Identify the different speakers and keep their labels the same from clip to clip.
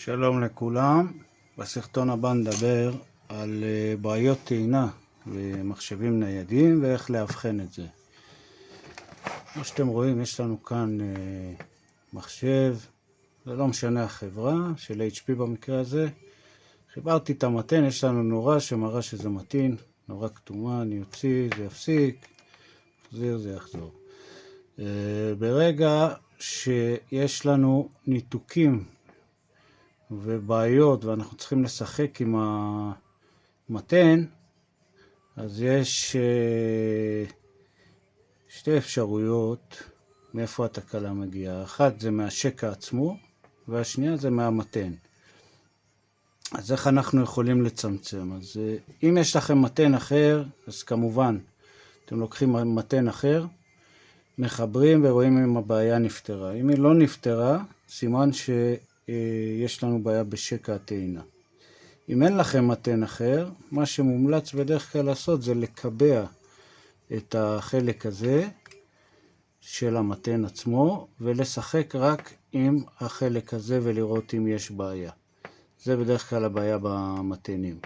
Speaker 1: שלום לכולם. בסרטון הבא נדבר על בעיות טעינה במחשבים ניידים ואיך לאבחן את זה. כמו שאתם רואים, יש לנו כאן מחשב, זה לא משנה החברה, של HP במקרה הזה. חיברתי את המתן, יש לנו נורה שמראה שזה מתאים, נורה כתומה, אני אוציא, זה יפסיק, יחזיר, זה יחזור. ברגע שיש לנו ניתוקים ובעיות ואנחנו צריכים לשחק עם המתן, אז יש שתי אפשרויות מאיפה התקלה מגיעה. אחת זה מהשקע עצמו והשנייה זה מהמתן. אז איך אנחנו יכולים לצמצם? אז אם יש לכם מתן אחר, אז כמובן אתם לוקחים מתן אחר, מחברים ורואים אם הבעיה נפתרה. אם היא לא נפתרה, סימן שיש לנו בעיה בשקע הטעינה. אם אין לכם מתן אחר, מה שמומלץ בדרך כלל לעשות זה לקבע את החלק הזה של המתן עצמו ולשחק רק עם החלק הזה ולראות אם יש בעיה. זה בדרך כלל הבעיה במתנים.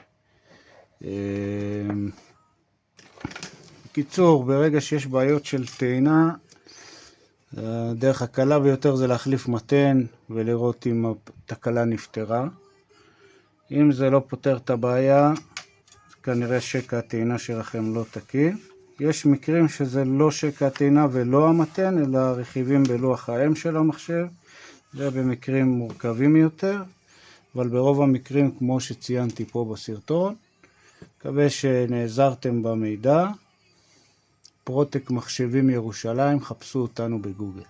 Speaker 1: בקיצור, ברגע שיש בעיות של טעינה, הדרך הקלה ביותר זה להחליף מתן ולראות אם התקלה נפתרה. אם זה לא פותר את הבעיה, כנראה שקע הטעינה שלכם לא תקין. יש מקרים שזה לא שקע הטעינה ולא המתן, אלא רכיבים בלוח האם של המחשב. זה במקרים מורכבים יותר, אבל ברוב המקרים, כמו שציינתי פה בסרטון, מקווה שנעזרתם במידע. פרוטק מחשבים ירושלים, חפשו אותנו בגוגל.